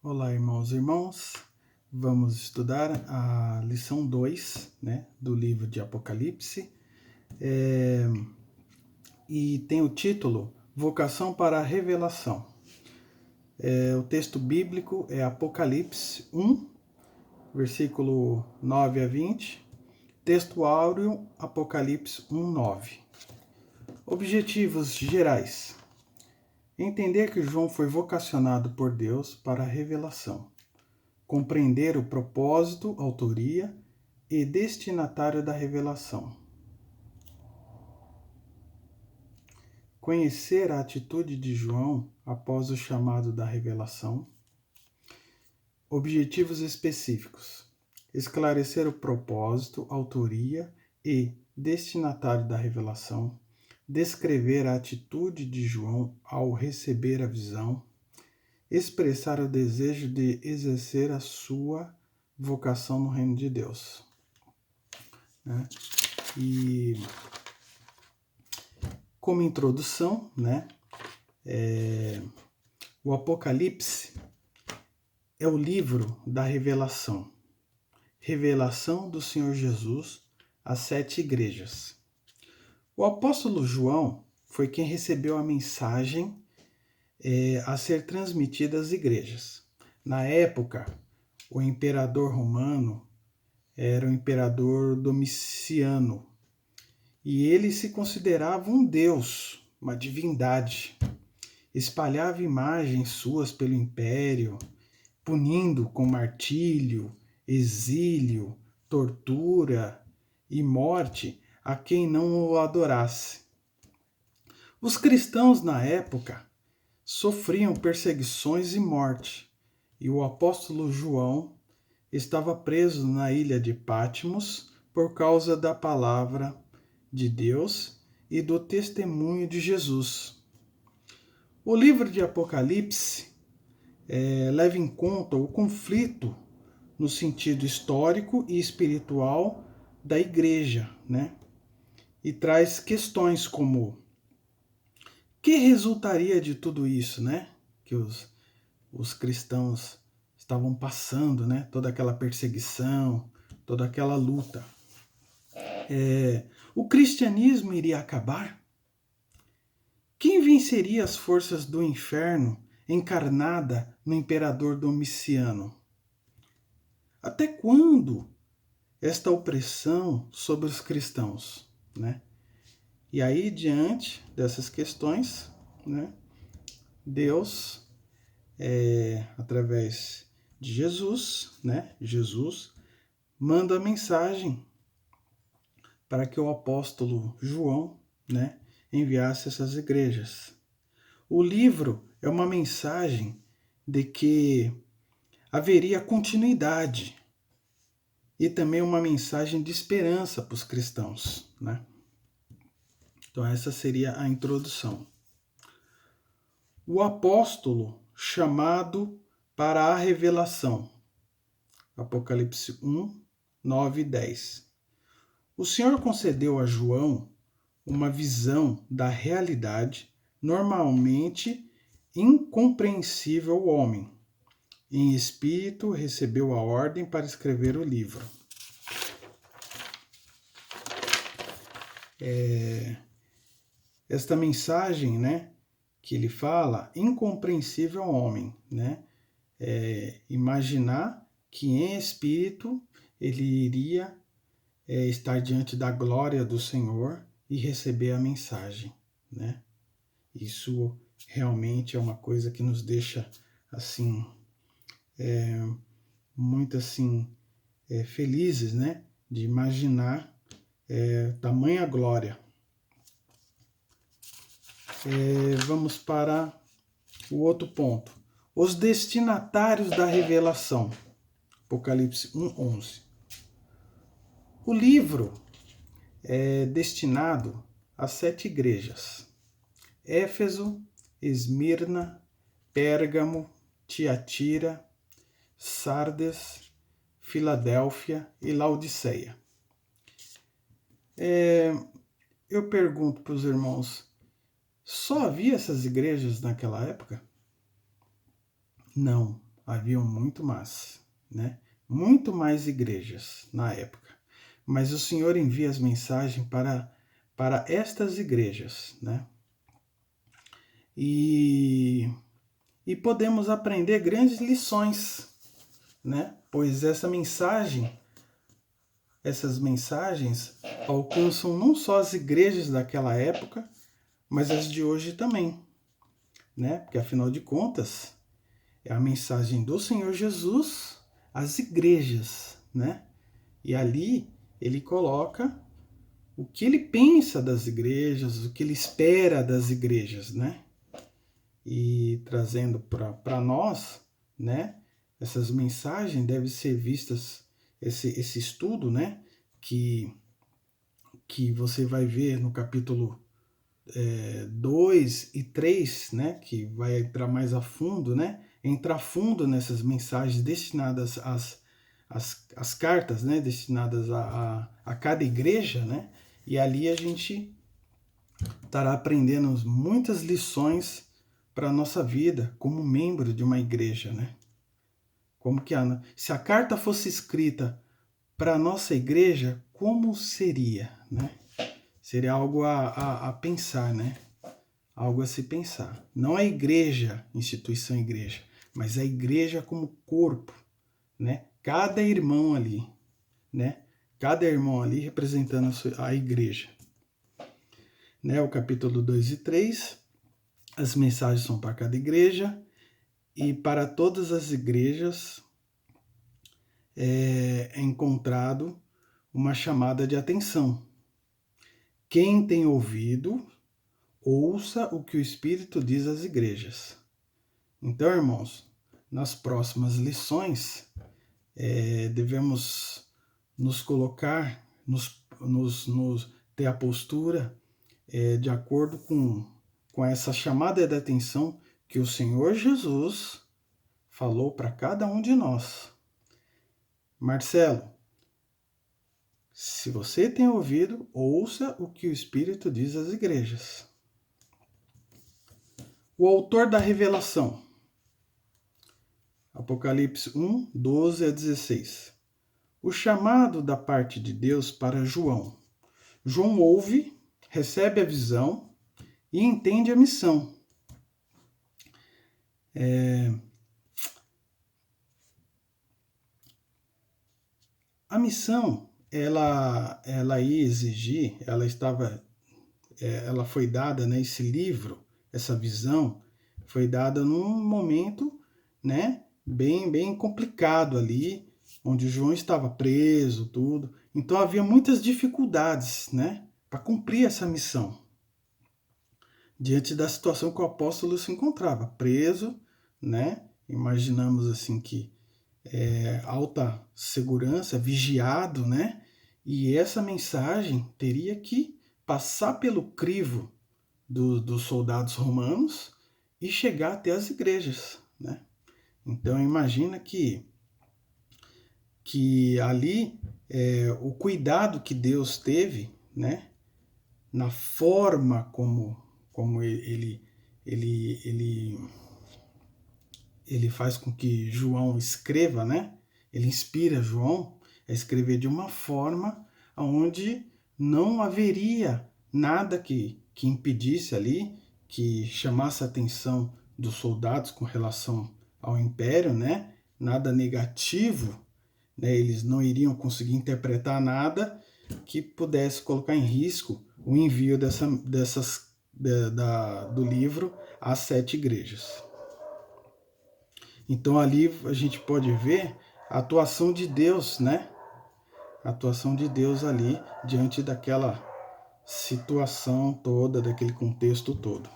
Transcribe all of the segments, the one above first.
Olá, irmãos e irmãos. Vamos estudar a lição 2, do livro de Apocalipse. E tem o título Vocação para a Revelação. O texto bíblico é Apocalipse 1, versículo 9 a 20. Texto áureo, Apocalipse 1, 9. Objetivos gerais. Entender que João foi vocacionado por Deus para a revelação. Compreender o propósito, autoria e destinatário da revelação. Conhecer a atitude de João após o chamado da revelação. Objetivos específicos. Esclarecer o propósito, autoria e destinatário da revelação. Descrever a atitude de João ao receber a visão. Expressar o desejo de exercer a sua vocação no reino de Deus. E como introdução, o Apocalipse é o livro da revelação. Revelação do Senhor Jesus às 7 igrejas. O apóstolo João foi quem recebeu a mensagem a ser transmitida às igrejas. Na época, o imperador romano era o imperador Domiciano, e ele se considerava um deus, uma divindade. Espalhava imagens suas pelo império, punindo com martírio, exílio, tortura e morte a quem não o adorasse. Os cristãos na época sofriam perseguições e morte, e o apóstolo João estava preso na ilha de Patmos por causa da palavra de Deus e do testemunho de Jesus. O livro de Apocalipse leva em conta o conflito no sentido histórico e espiritual da igreja, e traz questões como: que resultaria de tudo isso, que os cristãos estavam passando, toda aquela perseguição, toda aquela luta. O cristianismo iria acabar? Quem venceria as forças do inferno encarnada no imperador Domiciano? Até quando esta opressão sobre os cristãos? E aí, diante dessas questões, Deus, através de Jesus, Jesus manda a mensagem para que o apóstolo João, enviasse essas igrejas. O livro é uma mensagem de que haveria continuidade e também uma mensagem de esperança para os cristãos, Então essa seria a introdução. O apóstolo chamado para a revelação. Apocalipse 1, 9 e 10. O Senhor concedeu a João uma visão da realidade normalmente incompreensível ao homem. Em espírito, recebeu a ordem para escrever o livro. Esta mensagem, que ele fala, incompreensível ao homem, imaginar que em espírito ele iria estar diante da glória do Senhor e receber a mensagem, Isso realmente é uma coisa que nos deixa assim muito assim felizes, de imaginar tamanha glória. Vamos para o outro ponto. Os destinatários da revelação. Apocalipse 1:11. O livro é destinado a 7 igrejas: Éfeso, Esmirna, Pérgamo, Tiatira, Sardes, Filadélfia e Laodiceia. Eu pergunto para os irmãos, só havia essas igrejas naquela época? Não. haviam né? Muito mais igrejas na época. Mas o Senhor envia as mensagens para estas igrejas, né? E podemos aprender grandes lições, né? Pois essas mensagens alcançam não só as igrejas daquela época, mas as de hoje também, né? Porque afinal de contas, é a mensagem do Senhor Jesus às igrejas, né? E ali ele coloca o que ele pensa das igrejas, o que ele espera das igrejas, né? E trazendo para nós, né? Essas mensagens devem ser vistas, esse estudo, né? Que você vai ver no capítulo 2 e 3, né? Que vai entrar mais a fundo, né? Entrar fundo nessas mensagens destinadas às cartas, né? Destinadas a cada igreja, né? E ali a gente estará aprendendo muitas lições para a nossa vida como membro de uma igreja, né? Como que se a carta fosse escrita para a nossa igreja, como seria, né? Seria algo a pensar, né? Algo a se pensar. Não a igreja, instituição igreja, mas a igreja como corpo, né? Cada irmão ali, né? Cada irmão ali representando a igreja. Né? O capítulo 2 e 3, as mensagens são para cada igreja e para todas as igrejas é encontrado uma chamada de atenção. Quem tem ouvido, ouça o que o Espírito diz às igrejas. Então, irmãos, nas próximas lições, devemos nos colocar, ter a postura de acordo com essa chamada de atenção que o Senhor Jesus falou para cada um de nós. Marcelo, se você tem ouvido, ouça o que o Espírito diz às igrejas. O autor da revelação. Apocalipse 1, 12 a 16. O chamado da parte de Deus para João. João ouve, recebe a visão e entende a missão. A missão, ela ia exigir, ela foi dada, né, esse livro, essa visão, foi dada num momento, né, bem complicado ali, onde João estava preso, tudo. Então havia muitas dificuldades, né, para cumprir essa missão. Diante da situação que o apóstolo se encontrava, preso, né? Imaginamos assim que alta segurança, vigiado, né? E essa mensagem teria que passar pelo crivo dos soldados romanos e chegar até as igrejas, né? Então imagina que ali o cuidado que Deus teve, né? Na forma como ele faz com que João escreva, né? Ele inspira João a escrever de uma forma onde não haveria nada que impedisse ali, que chamasse a atenção dos soldados com relação ao império, né? Nada negativo, né? Eles não iriam conseguir interpretar nada que pudesse colocar em risco o envio do livro às 7 igrejas. Então ali a gente pode ver a atuação de Deus, né? A atuação de Deus ali diante daquela situação toda, daquele contexto todo.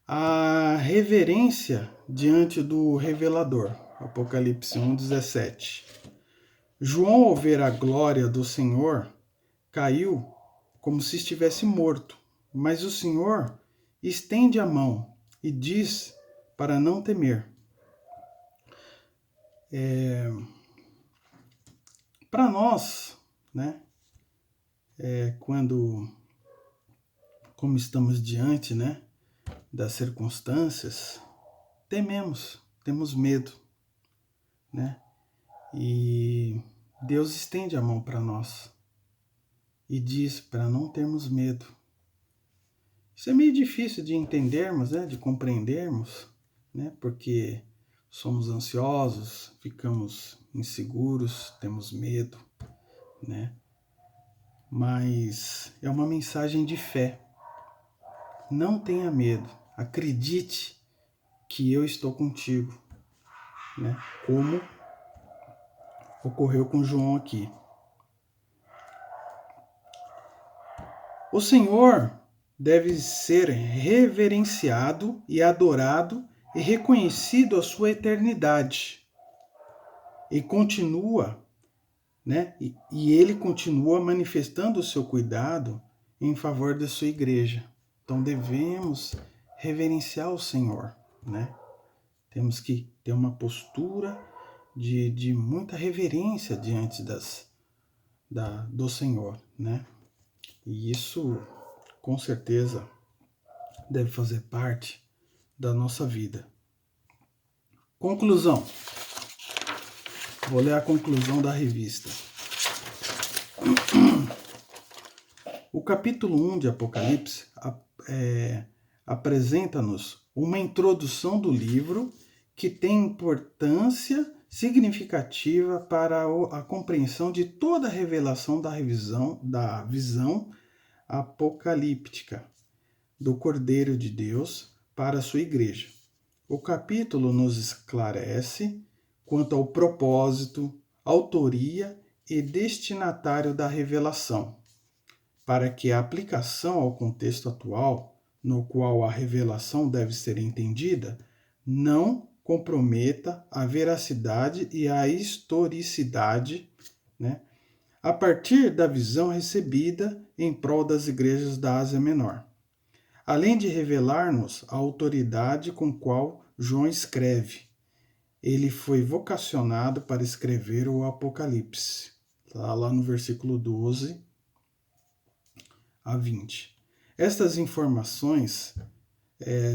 A reverência diante do revelador. Apocalipse 1:17. João, ao ver a glória do Senhor, caiu como se estivesse morto, mas o Senhor estende a mão e diz para não temer. Para nós, né, como estamos diante, né, das circunstâncias, tememos temos medo, né? E Deus estende a mão para nós e diz para não termos medo. Isso é meio difícil de entendermos, né? De compreendermos, né? Porque somos ansiosos, ficamos inseguros, temos medo, né? Mas é uma mensagem de fé. Não tenha medo, acredite que eu estou contigo, né? Como ocorreu com João aqui. O Senhor deve ser reverenciado e adorado e reconhecido a sua eternidade. E continua, né? E ele continua manifestando o seu cuidado em favor da sua igreja. Então devemos reverenciar o Senhor, né? Temos que ter uma postura de muita reverência diante do Senhor, né? E isso, com certeza, deve fazer parte da nossa vida. Conclusão. Vou ler a conclusão da revista. O capítulo 1 de Apocalipse apresenta-nos uma introdução do livro que tem importância significativa para a compreensão de toda a revelação da visão apocalíptica do Cordeiro de Deus para a sua igreja. O capítulo nos esclarece quanto ao propósito, autoria e destinatário da revelação, para que a aplicação ao contexto atual, no qual a revelação deve ser entendida, não comprometa a veracidade e a historicidade, né, a partir da visão recebida em prol das igrejas da Ásia Menor. Além de revelar-nos a autoridade com qual João escreve, ele foi vocacionado para escrever o Apocalipse. Está lá no versículo 12 a 20. Estas informações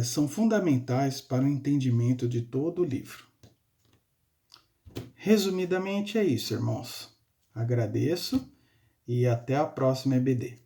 são fundamentais para o entendimento de todo o livro. Resumidamente é isso, irmãos. Agradeço e até a próxima EBD.